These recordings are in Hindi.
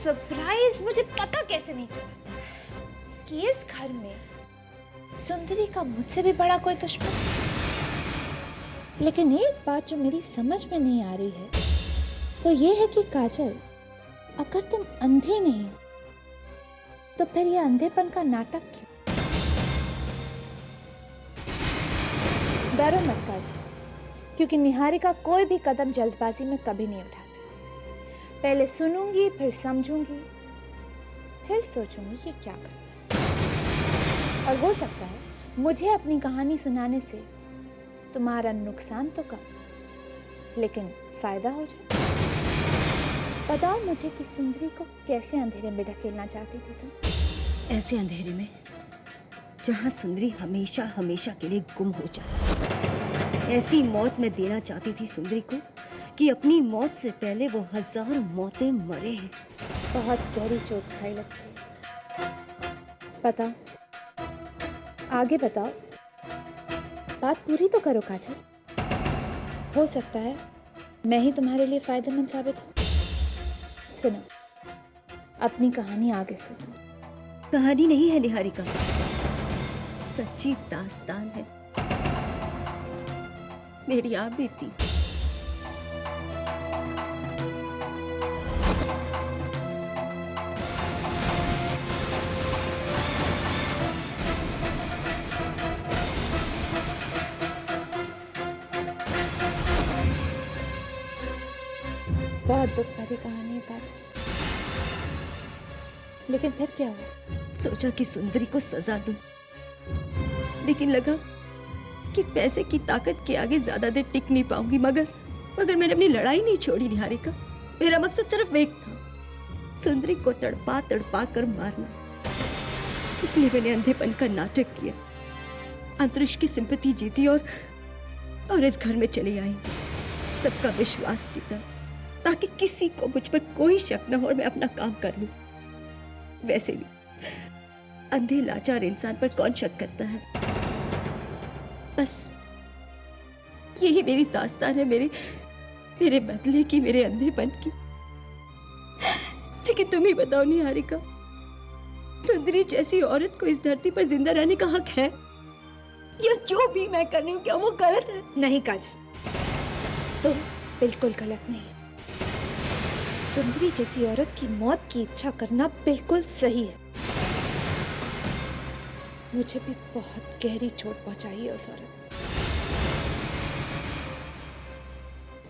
सरप्राइज मुझे पता कैसे नहीं चला कि इस घर में सुंदरी का मुझसे भी बड़ा कोई दुश्मन। लेकिन एक बात जो मेरी समझ में नहीं आ रही है वो ये है कि काजल, अगर तुम अंधी नहीं तो फिर ये अंधेपन का नाटक क्यों? डरो मत काजल, क्योंकि निहारिका कोई भी कदम जल्दबाजी में कभी नहीं उठाती। पहले सुनूंगी, फिर समझूंगी, फिर सोचूंगी कि क्या करना। और हो सकता है मुझे अपनी कहानी सुनाने से तुम्हारा नुकसान तो कम, लेकिन फायदा हो जाए। बताओ मुझे कि सुंदरी को कैसे अंधेरे में ढकेलना चाहती थी तुम? ऐसे अंधेरे में जहां सुंदरी हमेशा हमेशा के लिए गुम हो जाए। ऐसी मौत मैं देना चाहती थी सुंदरी को कि अपनी मौत से पहले वो 1000 मौतें मरे हैं। बहुत गहरी चोट खाई लगती है। बताओ, आगे बताओ, बात पूरी तो करो काजल। हो सकता है मैं ही तुम्हारे लिए फायदेमंद साबित हूँ। सुनो, अपनी कहानी आगे सुनो। कहानी नहीं है निहारिका, सच्ची दास्तान है। मेरी आप बीती। बहुत दुख भरी कहानी है काजल, लेकिन फिर क्या हुआ? सोचा कि सुंदरी को सजा दूं, लेकिन लगा कि पैसे की ताकत के आगे ज्यादा देर टिक नहीं पाऊंगी। मगर मैंने अपनी लड़ाई नहीं छोड़ी निहारिका। मेरा मकसद सिर्फ एक था, सुंदरी को तड़पा तड़पा कर मारना। इसलिए मैंने अंधेपन का नाटक किया, अंतरिक्ष की सिंपैथी जीती और इस घर में चली आई। सबका विश्वास जीता ताकि किसी को मुझ पर कोई शक न हो और मैं अपना काम कर लूं। वैसे भी अंधे लाचार इंसान पर कौन शक करता है। बस यही मेरी दास्तान है, मेरे बदले की, मेरे अंधेपन की। लेकिन तुम ही बताओ निहारिका, सुंदरी जैसी औरत को इस धरती पर जिंदा रहने का हक है या जो भी मैं कर रही हूँ क्या वो गलत है? नहीं काजल, तुम बिल्कुल गलत नहीं। सुंदरी जैसी औरत की मौत की इच्छा करना बिल्कुल सही है। मुझे भी बहुत गहरी चोट पहुंचाई है उस औरत ने।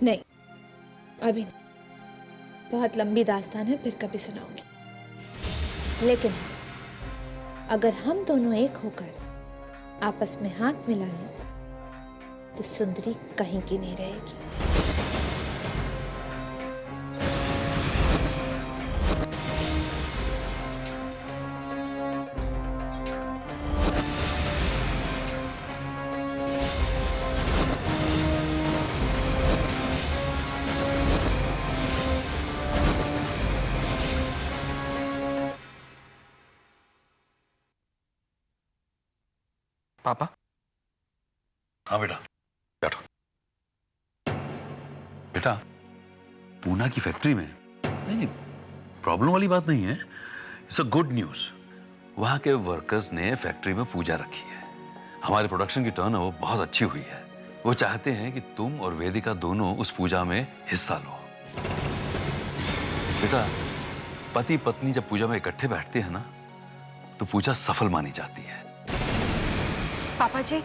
नहीं, अभी नहीं। बहुत लंबी दास्तान है, फिर कभी सुनाऊंगी। लेकिन अगर हम दोनों एक होकर आपस में हाथ मिला लें तो सुंदरी कहीं की नहीं रहेगी। पापा? हाँ बेटा, बैठो। बेटा, पूना की फैक्ट्री में नहीं, प्रॉब्लम वाली बात नहीं है। It's a good news. वहां के वर्कर्स ने फैक्ट्री में पूजा रखी है। हमारे प्रोडक्शन की टर्नओवर बहुत अच्छी हुई है। वो चाहते हैं कि तुम और वेदिका दोनों उस पूजा में हिस्सा लो। बेटा, पति पत्नी जब पूजा में इकट्ठे बैठते हैं ना तो पूजा सफल मानी जाती है। पापा जी,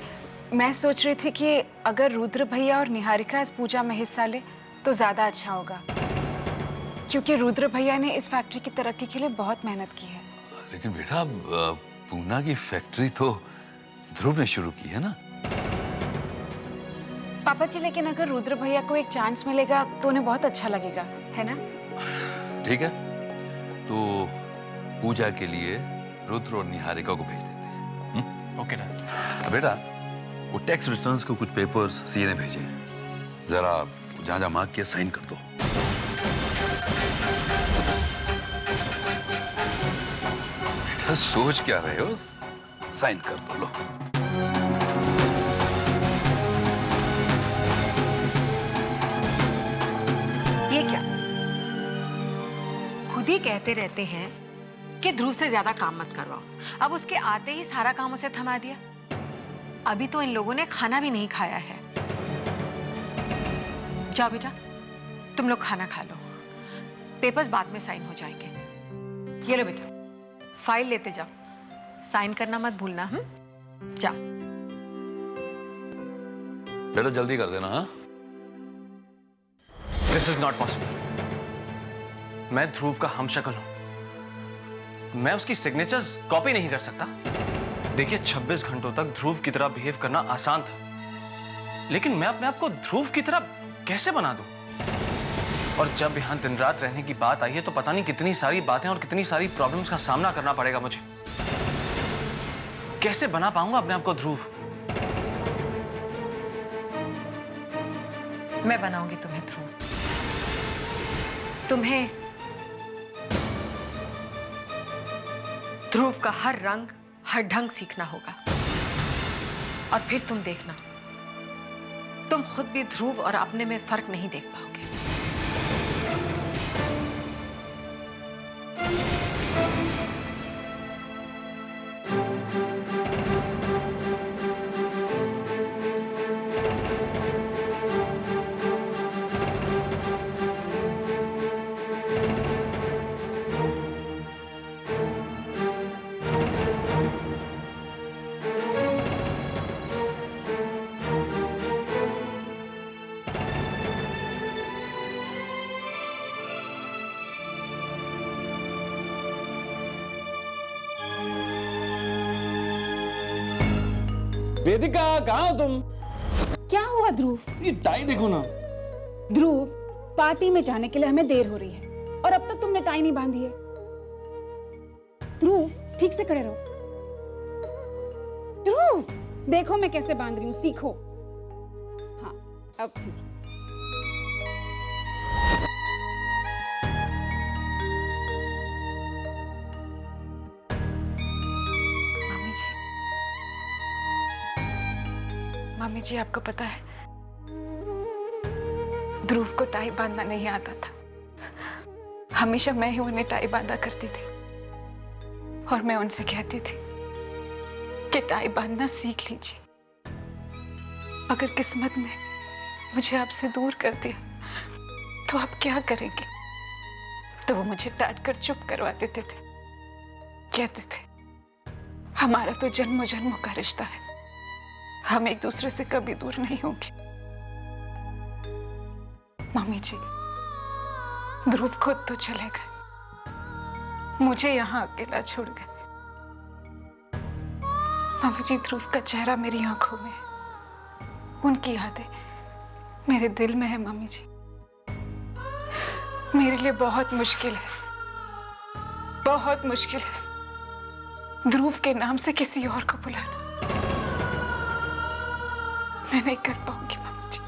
मैं सोच रही थी कि अगर रुद्र भैया और निहारिका इस पूजा में हिस्सा ले तो ज्यादा अच्छा होगा, क्योंकि रुद्र भैया ने इस फैक्ट्री की तरक्की के लिए बहुत मेहनत की है। लेकिन बेटा, पूना की फैक्ट्री तो ध्रुव ने शुरू की है ना। पापा जी, लेकिन अगर रुद्र भैया को एक चांस मिलेगा तो उन्हें बहुत अच्छा लगेगा, है ना? ठीक है, तो पूजा के लिए रुद्र और निहारिका को भेज देते हैं। Okay dad. बेटा, वो टैक्स रिटर्न्स को कुछ पेपर्स सीए ने भेजे, जरा जहां जहां मार्क किया साइन कर दो। बेटा, सोच क्या रहे हो, साइन कर दो। लो। ये क्या? खुद खुद ही कहते रहते हैं कि ध्रुव से ज्यादा काम मत करवाओ। अब उसके आते ही सारा काम उसे थमा दिया। अभी तो इन लोगों ने खाना भी नहीं खाया है। जाओ बेटा, तुम लोग खाना खा लो, पेपर्स बाद में साइन हो जाएंगे। ये लो बेटा, फाइल लेते जाओ, साइन करना मत भूलना। जाओ बेटा, जल्दी कर देना। हाँ, दिस इज नॉट पॉसिबल। मैं ध्रुव का हमशक्ल हूं, मैं उसकी सिग्नेचर्स कॉपी नहीं कर सकता। देखिए, 26 घंटों तक ध्रुव की तरह बिहेव करना आसान था, लेकिन मैं अपने आप को ध्रुव की तरह कैसे बना दूं? और जब यहां दिन रात रहने की बात आई है तो पता नहीं कितनी सारी बातें और कितनी सारी प्रॉब्लम्स का सामना करना पड़ेगा मुझे। कैसे बना पाऊंगा अपने आप को ध्रुव? मैं बनाऊंगी तुम्हें ध्रुव। तुम्हें ध्रुव का हर रंग, हर ढंग सीखना होगा, और फिर तुम देखना, तुम खुद भी ध्रुव और अपने में फर्क नहीं देख पाओगे। वेदिका, कहाँ हो तुम? क्या हुआ ध्रुव? ये टाई देखो ना। ध्रुव, पार्टी में जाने के लिए हमें देर हो रही है और अब तक तुमने टाई नहीं बांधी है। ध्रुव, ठीक से खड़े रहो। ध्रुव, देखो मैं कैसे बांध रही हूँ, सीखो। हाँ, अब ठीक। मम्मी जी, आपको पता है, ध्रुव को टाई बांधना नहीं आता था। हमेशा मैं ही उन्हें टाई बांधा करती थी और मैं उनसे कहती थी कि टाई बांधना सीख लीजिए। अगर किस्मत ने मुझे आपसे दूर कर दिया तो आप क्या करेंगे? तो वो मुझे डांट कर चुप करवा देते थे। कहते थे, हमारा तो जन्मों जन्मों का रिश्ता है, हम एक दूसरे से कभी दूर नहीं होंगे। मम्मी जी, ध्रुव खुद तो चले गए, मुझे यहाँ अकेला छोड़ गए। मम्मी जी, ध्रुव का चेहरा मेरी आंखों में है, उनकी यादें मेरे दिल में है। मम्मी जी, मेरे लिए बहुत मुश्किल है, बहुत मुश्किल है ध्रुव के नाम से किसी और को बुलाना। मैं नहीं कर पाऊंगी मम्मी जी।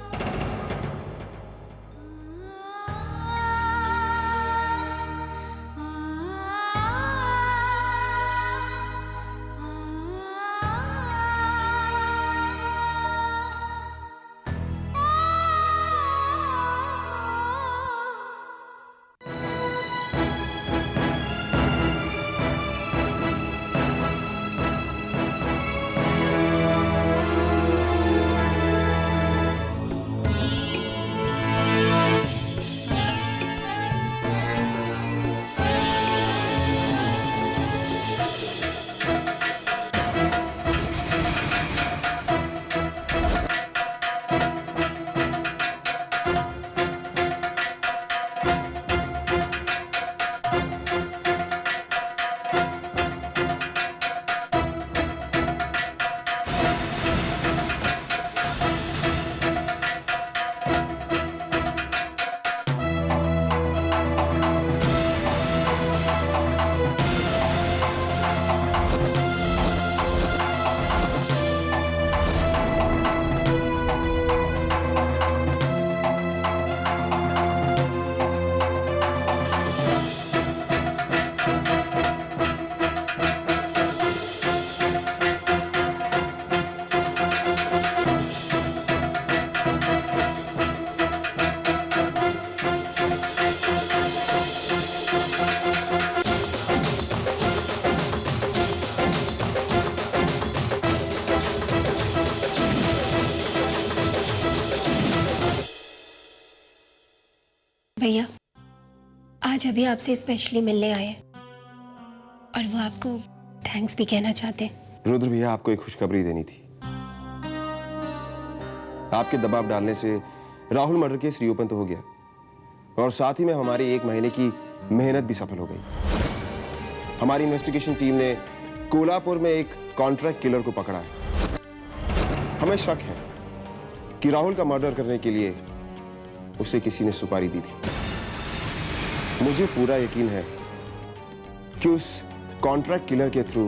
भैया आज अभी आपसे स्पेशली मिलने आए हैं और वो आपको थैंक्स भी कहना चाहते हैं। रुद्र भैया, आपको एक खुशखबरी देनी थी। आपके दबाव डालने से राहुल मर्डर केस रीओपन तो हो गया और साथ ही में हमारी 1 महीने की मेहनत भी सफल हो गई। हमारी इन्वेस्टिगेशन टीम ने कोल्हापुर में एक कॉन्ट्रैक्ट किलर को पकड़ा है। हमें शक है कि राहुल का मर्डर करने के लिए उसे किसी ने सुपारी दी थी। मुझे पूरा यकीन है कि उस कॉन्ट्रैक्ट किलर के थ्रू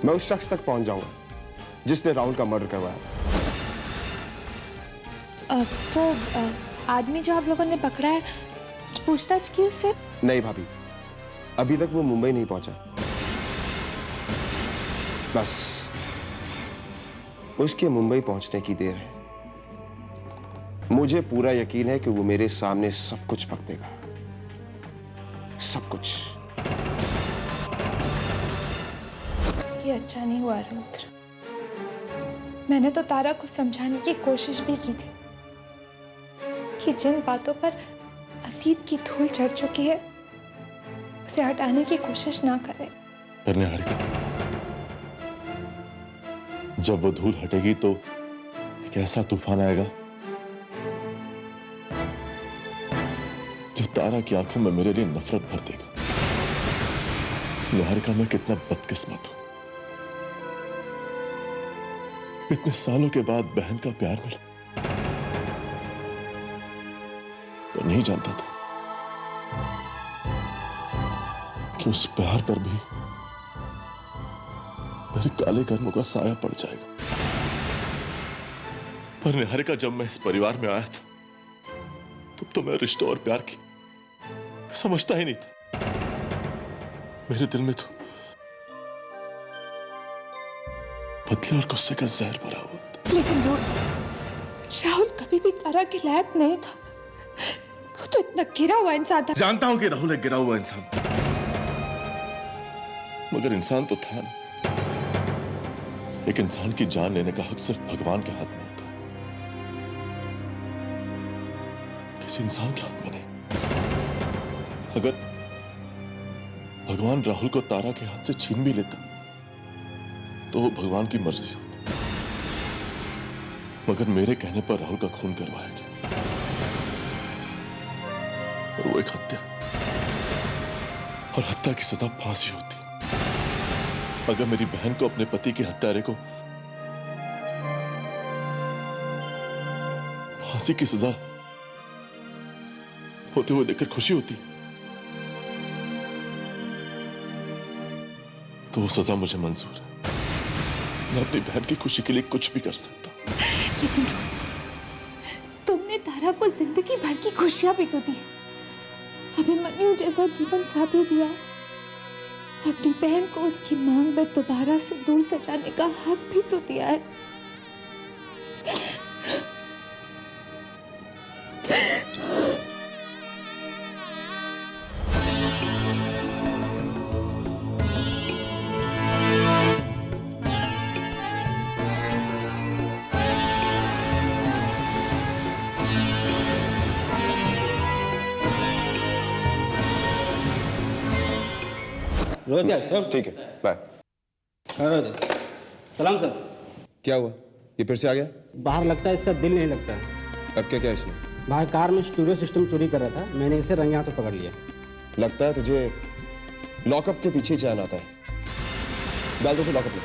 मैं उस शख्स तक पहुंच जाऊंगा जिसने राहुल का मर्डर करवाया। वो आदमी जो आप लोगों ने पकड़ा है, पूछताछ की उससे? नहीं भाभी, अभी तक वो मुंबई नहीं पहुंचा। बस उसके मुंबई पहुंचने की देर है। मुझे पूरा यकीन है कि वो मेरे सामने सब कुछ पक देगा, सब कुछ। ये अच्छा नहीं हुआ रुद्र। मैंने तो तारा को समझाने की कोशिश भी की थी कि जिन बातों पर अतीत की धूल चढ़ चुकी है उसे हटाने की कोशिश ना करे। पर निहारिका, जब वो धूल हटेगी तो एक ऐसा तूफान आएगा जो तारा की आंखों में मेरे लिए नफरत भर देगा। निहारिका, मैं कितना बदकिस्मत हूं, इतने सालों के बाद बहन का प्यार मिला। पर नहीं जानता था कि उस प्यार पर भी मेरे काले कर्मों का साया पड़ जाएगा। पर निहारिका, जब मैं इस परिवार में आया था तब तो मैं रिश्तों और प्यार की समझता ही नहीं था। मेरे दिल में तो बदले और गुस्से का जहर भरा हुआ था। लेकिन राहुल कभी भी तारा के लायक नहीं था। वो तो इतना गिरा हुआ इंसान था। जानता हूं कि राहुल एक गिरा हुआ इंसान था, मगर इंसान तो था ना। एक इंसान की जान लेने का हक सिर्फ भगवान के हाथ में होता है, किसी इंसान के हाथ में नहीं। अगर भगवान राहुल को तारा के हाथ से छीन भी लेता तो वो भगवान की मर्जी होती, मगर मेरे कहने पर राहुल का खून करवाया गया और वो एक हत्या, और हत्या की सजा फांसी होती। अगर मेरी बहन को अपने पति के हत्यारे को फांसी की सजा होते हुए देखकर खुशी होती तो वो सजा मुझे मंजूर है। मैं अपनी बहन की खुशी के लिए कुछ भी कर सकता। लेकिन तुमने तारा को जिंदगी भर की खुशियां भी तो दी, अभिमन्यु जैसा जीवन साथी दिया, अपनी बहन को उसकी मांग में दोबारा से दूर सजाने का हक भी तो दिया है। ठीक है, बाय। सलाम सर। क्या हुआ, ये फिर से आ गया? बाहर लगता है इसका दिल नहीं लगता। अब क्या क्या इसने? बाहर कार में स्टूडियो सिस्टम चोरी कर रहा था, मैंने इसे रंगे हाथों पकड़ लिया। लगता है तुझे लॉकअप के पीछे चैन आता है। डाल दो उसे लॉकअप में।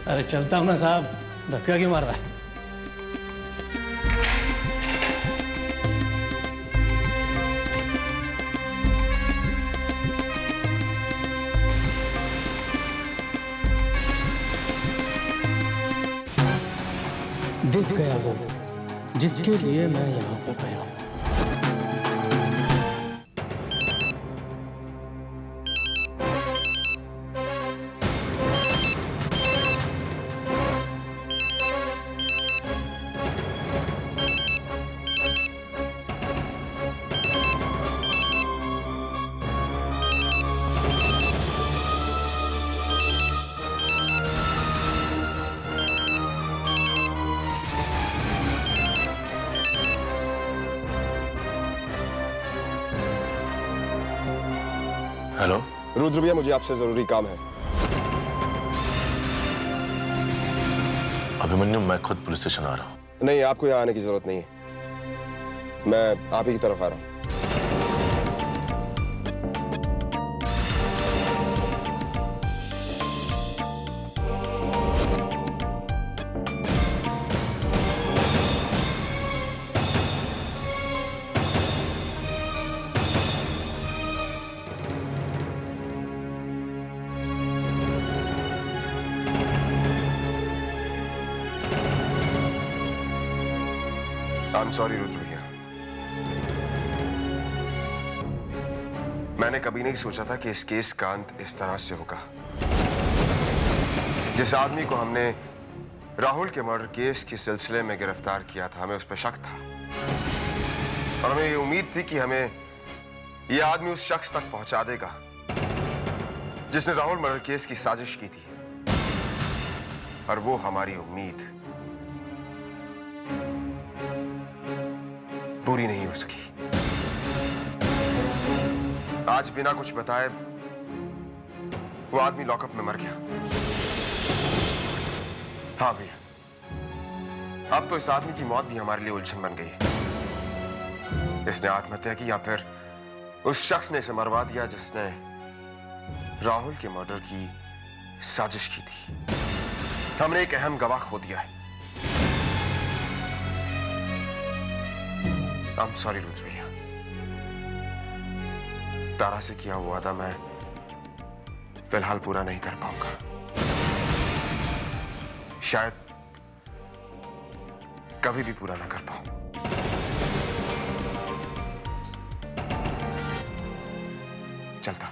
अरे चलता हूँ ना साहब, धक्का क्यों मार रहा है? दिख गया वो जिसके लिए मैं यहाँ पर आया हूँ। हेलो रुद्र भैया, मुझे आपसे जरूरी काम है। अभिमन्यु, मैं खुद पुलिस स्टेशन आ रहा हूँ। नहीं, आपको यहाँ आने की जरूरत नहीं है, मैं आप ही की तरफ आ रहा हूँ। I'm sorry रुद्र भैया, मैंने कभी नहीं सोचा था कि इस केस का अंत इस तरह से होगा। जिस आदमी को हमने राहुल के मर्डर केस के सिलसिले में गिरफ्तार किया था, हमें उस पर शक था और हमें ये उम्मीद थी कि हमें ये आदमी उस शख्स तक पहुंचा देगा जिसने राहुल मर्डर केस की साजिश की थी, और वो हमारी उम्मीद पूरी नहीं हो सकी। आज बिना कुछ बताए वो आदमी लॉकअप में मर गया। हाँ भैया, अब तो इस आदमी की मौत भी हमारे लिए उलझन बन गई है। इसने आत्महत्या की या फिर उस शख्स ने इसे मरवा दिया जिसने राहुल के मर्डर की साजिश की थी। हमने एक अहम गवाह खो दिया है। I'm sorry रुद्र भैया, तारा से किया हुआ वादा मैं फिलहाल पूरा नहीं कर पाऊंगा। शायद कभी भी पूरा ना कर पाऊं। चलता।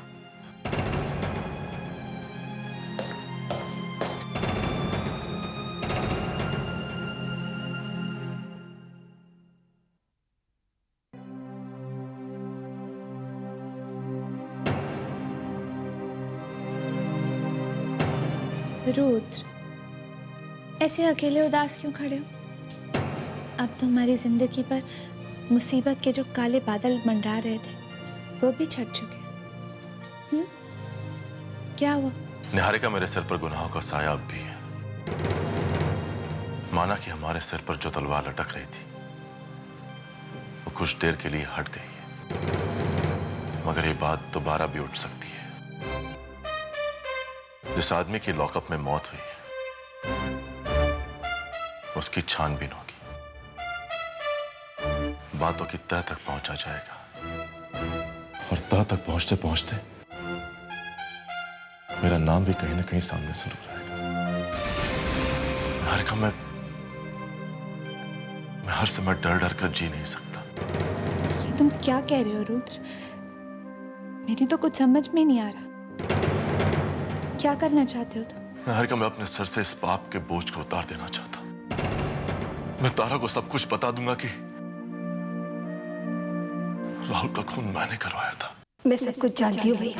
रुद्र, ऐसे अकेले उदास क्यों खड़े हो? अब तो हमारी जिंदगी पर मुसीबत के जो काले बादल मंडरा रहे थे वो भी छट चुके। क्या हुआ? निहारिका, मेरे सिर पर गुनाहों का साया अब भी है। माना कि हमारे सिर पर जो तलवार लटक रही थी वो कुछ देर के लिए हट गई है, मगर ये बात दोबारा भी उठ सकती है। जिस आदमी की लॉकअप में मौत हुई है उसकी छानबीन होगी, बातों की तह तक पहुंचा जाएगा और तह तक पहुंचते पहुंचते मेरा नाम भी कहीं ना कहीं सामने जरूर आएगा। निहारिका, मैं हर समय डर डर कर जी नहीं सकता। ये तुम क्या कह रहे हो रुद्र? मेरी तो कुछ समझ में नहीं आ रहा। क्या करना चाहते हो तुम? निहारिका, मैं अपने सर से इस पाप के बोझ को उतार देना चाहता। मैं तारा को सब कुछ बता दूंगा कि राहुल का खून मैंने करवाया था। मैं सब कुछ जानती हूँ भैया।